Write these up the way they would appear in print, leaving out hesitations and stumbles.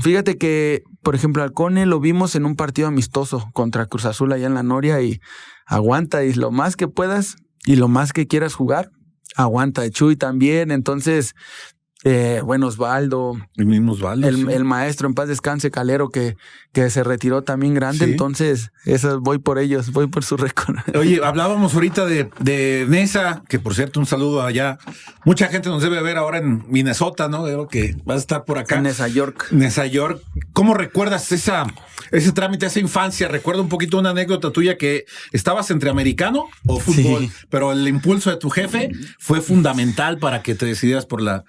Fíjate que, por ejemplo, al Cone lo vimos en un partido amistoso contra Cruz Azul allá en la Noria y aguanta, y lo más que puedas y lo más que quieras jugar, aguanta. Chuy también, entonces, bueno, Osvaldo, El mismo Osvaldo. el maestro en paz descanse, Calero, que se retiró también grande, Sí. Entonces, voy por ellos, voy por su récord. Oye, hablábamos ahorita de Nesa, que por cierto, un saludo allá. Mucha gente nos debe ver ahora en Minnesota, ¿no? Veo que vas a estar por acá. En Nesa York. Nesa York. ¿Cómo recuerdas ese trámite, esa infancia? Recuerdo un poquito una anécdota tuya que estabas entre americano o fútbol, Sí. pero el impulso de tu jefe fue fundamental para que te decidieras por la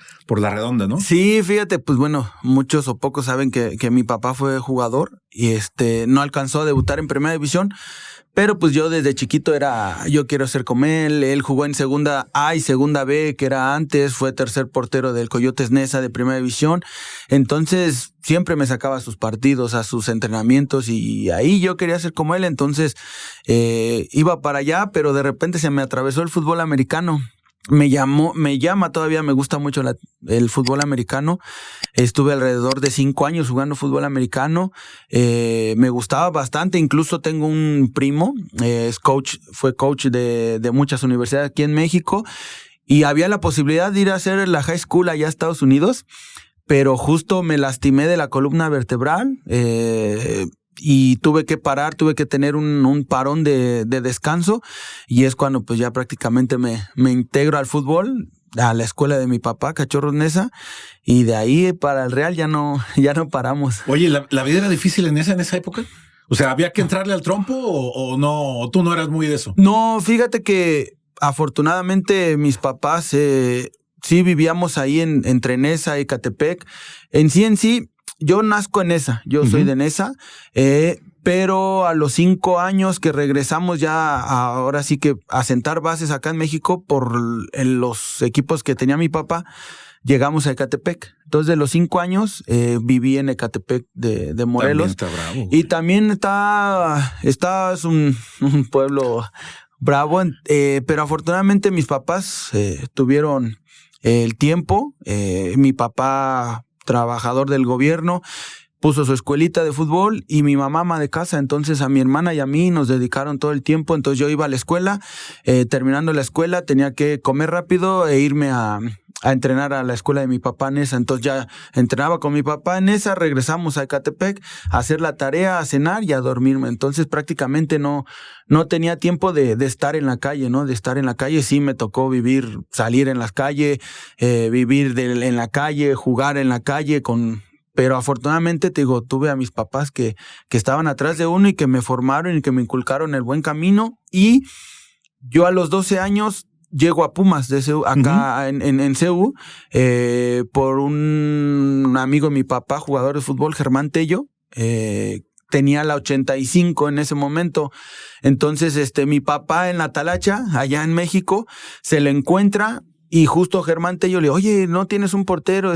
redonda, ¿no? Sí, fíjate, pues bueno, muchos o pocos saben que mi papá fue jugador y no alcanzó a debutar en Primera División, pero pues yo desde chiquito yo quiero ser como él. Él jugó en Segunda A y Segunda B, que era antes, fue tercer portero del Coyotes Nesa de Primera División, entonces siempre me sacaba a sus partidos, a sus entrenamientos y ahí yo quería ser como él, entonces iba para allá, pero de repente se me atravesó el fútbol americano. Me llama todavía, me gusta mucho el fútbol americano. Estuve alrededor de 5 años jugando fútbol americano. Me gustaba bastante. Incluso tengo un primo, fue coach de muchas universidades aquí en México. Y había la posibilidad de ir a hacer la high school allá a Estados Unidos. Pero justo me lastimé de la columna vertebral. Y tuve que parar, tuve que tener un parón de descanso, y es cuando pues ya prácticamente me integro al fútbol, a la escuela de mi papá, Cachorros Nesa, y de ahí para el Real ya no paramos. Oye, ¿la vida era difícil en esa época? O sea, ¿había que entrarle al trompo o no? ¿O tú no eras muy de eso? No, fíjate que afortunadamente mis papás sí vivíamos ahí entre Nesa y Ecatepec. En sí, yo nazco en Nesa, yo soy de Nesa, pero a los 5 años que regresamos ya ahora sí que a sentar bases acá en México en los equipos que tenía mi papá, llegamos a Ecatepec. Entonces de los 5 años viví en Ecatepec de Morelos. También está bravo. Y también es un pueblo bravo, pero afortunadamente mis papás tuvieron el tiempo. Mi papá, trabajador del gobierno, puso su escuelita de fútbol, y mi mamá ama de casa, entonces a mi hermana y a mí nos dedicaron todo el tiempo. Entonces yo iba a la escuela, terminando la escuela tenía que comer rápido e irme a entrenar a la escuela de mi papá en esa. Entonces ya entrenaba con mi papá en esa, regresamos a Ecatepec a hacer la tarea, a cenar y a dormirme. Entonces prácticamente no tenía tiempo de estar en la calle, ¿no? De estar en la calle. Sí me tocó salir en la calle, vivir en la calle, jugar en la calle pero afortunadamente, te digo, tuve a mis papás que estaban atrás de uno y que me formaron y que me inculcaron el buen camino. Y yo a los 12 años llego a Pumas de CU, acá en CU, por un amigo de mi papá, jugador de fútbol, Germán Tello. Tenía la 85 en ese momento. Entonces, mi papá en la Talacha, allá en México, se le encuentra. Y justo Germán Tello le dijo, oye, ¿no tienes un portero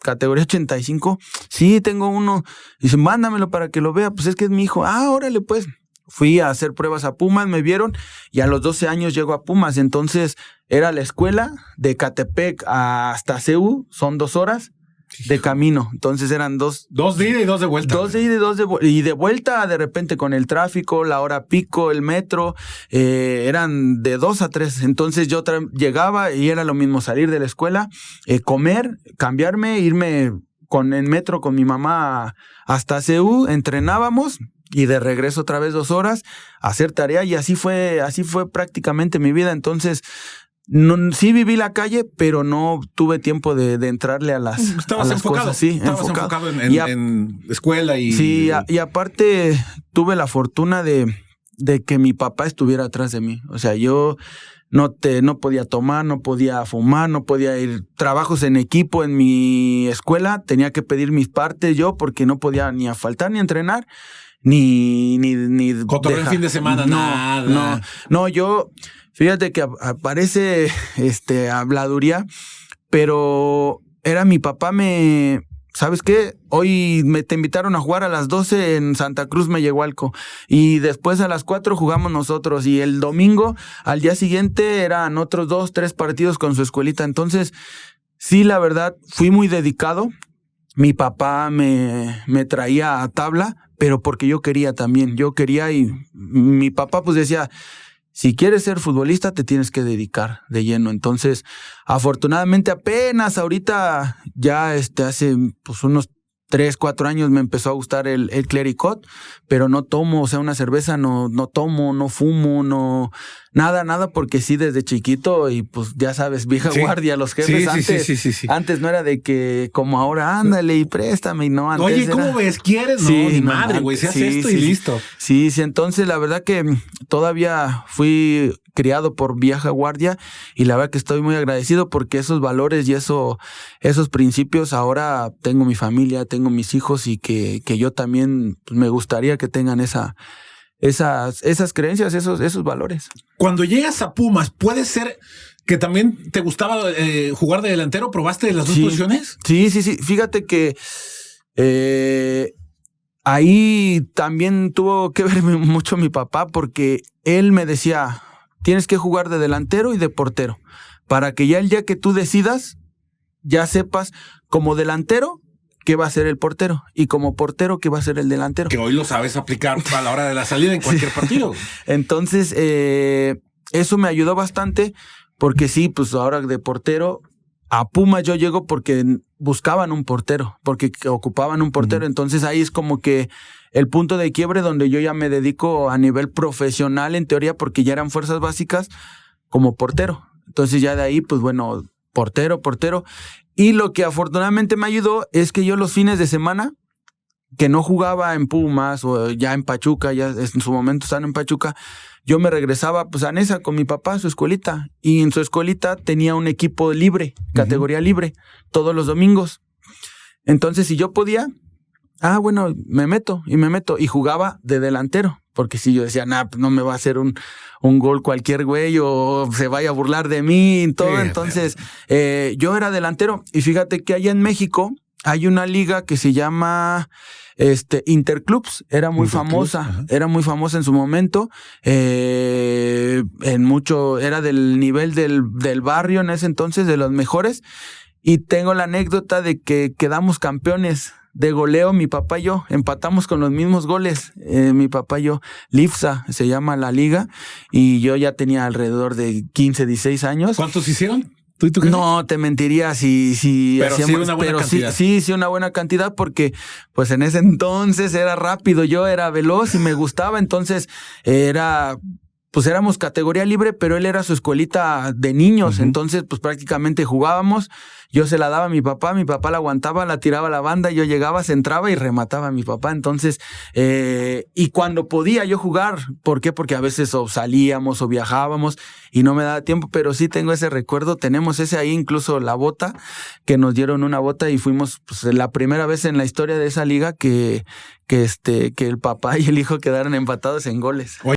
categoría 85? Sí, tengo uno. Dice, mándamelo para que lo vea. Pues es que es mi hijo. Ah, órale, pues. Fui a hacer pruebas a Pumas, me vieron, y a los 12 años llego a Pumas. Entonces, era la escuela de Ecatepec hasta CU, son 2 horas de camino. Entonces eran 2 de ida y 2 de vuelta. 2 de ida y 2 de vuelta. Y de vuelta, de repente, con el tráfico, la hora pico, el metro, eran de 2 a 3. Entonces yo llegaba y era lo mismo, salir de la escuela, comer, cambiarme, irme en metro con mi mamá hasta CU, entrenábamos, y de regreso otra vez 2 horas, hacer tarea, y así fue prácticamente mi vida. Entonces, sí viví la calle, pero no tuve tiempo de entrarle a las enfocado, cosas. Sí, estabas enfocado en escuela y... Sí, y aparte tuve la fortuna de que mi papá estuviera atrás de mí. O sea, yo no podía tomar, no podía fumar, no podía ir trabajos en equipo en mi escuela, tenía que pedir mis partes yo, porque no podía ni a faltar ni a entrenar, ni cotorreo el fin de semana, nada. No, yo, fíjate que parece habladuría, pero era mi papá. ¿Sabes qué? Hoy te invitaron a jugar a las 12 en Santa Cruz, Mellehualco, y después a las 4 jugamos nosotros, y el domingo, al día siguiente, eran otros 2, 3 partidos con su escuelita. Entonces, sí, la verdad, fui muy dedicado. mi papá me traía a tabla, pero porque yo quería también. Yo quería y mi papá pues decía, si quieres ser futbolista te tienes que dedicar de lleno. Entonces, afortunadamente apenas ahorita ya hace pues unos 3, 4 años me empezó a gustar el clericot, pero no tomo, o sea, una cerveza no tomo, no fumo, no nada, porque sí desde chiquito y pues ya sabes, vieja guardia, los jefes antes no era de que como ahora ándale y préstame y no antes. Oye, ¿cómo ves? ¿Quieres? No, ni madre, güey, se hace esto y listo. Sí, entonces la verdad que todavía fui criado por vieja guardia y la verdad que estoy muy agradecido porque esos valores y esos principios ahora tengo mi familia, tengo mis hijos y que yo también pues, me gustaría que tengan esas creencias, esos valores. Cuando llegas a Pumas, ¿puede ser que también te gustaba jugar de delantero? ¿Probaste las dos posiciones? Sí. Fíjate que ahí también tuvo que ver mucho mi papá porque él me decía, tienes que jugar de delantero y de portero para que ya el día que tú decidas, ya sepas como delantero qué va a ser el portero y como portero qué va a ser el delantero. Que hoy lo sabes aplicar a la hora de la salida en cualquier partido. Entonces, eso me ayudó bastante porque sí, pues ahora de portero a Pumas yo llego porque buscaban un portero, porque ocupaban un portero. Entonces ahí es como que el punto de quiebre donde yo ya me dedico a nivel profesional en teoría porque ya eran fuerzas básicas como portero. Entonces ya de ahí, pues bueno, portero. Y lo que afortunadamente me ayudó es que yo los fines de semana, que no jugaba en Pumas o ya en Pachuca, ya en su momento están en Pachuca, yo me regresaba pues a Nesa con mi papá a su escuelita. Y en su escuelita tenía un equipo libre, categoría libre, todos los domingos. Entonces, si yo podía, bueno, me meto y jugaba de delantero. Porque si yo decía, pues no me va a hacer un gol cualquier güey o se vaya a burlar de mí y todo. Entonces, yo era delantero. Y fíjate que allá en México hay una liga que se llama Interclubs. Era muy famosa. Era muy famosa en su momento. Era del nivel del barrio en ese entonces, de los mejores. Y tengo la anécdota de que quedamos campeones de goleo, mi papá y yo, empatamos con los mismos goles, mi papá y yo, Lifsa se llama la liga, y yo ya tenía alrededor de 15, 16 años. ¿Cuántos hicieron? ¿Tú y tu jefe? No, te mentiría si pero hacíamos, sí una buena cantidad. Sí, una buena cantidad porque pues en ese entonces era rápido, yo era veloz y me gustaba, entonces pues éramos categoría libre, pero él era su escuelita de niños, entonces pues prácticamente jugábamos, yo se la daba a mi papá la aguantaba, la tiraba a la banda, yo llegaba, se entraba y remataba a mi papá, entonces, y cuando podía yo jugar, ¿por qué? Porque a veces o salíamos o viajábamos y no me daba tiempo, pero sí tengo ese recuerdo, tenemos ese ahí, incluso la bota, que nos dieron una bota y fuimos pues la primera vez en la historia de esa liga que el papá y el hijo quedaron empatados en goles.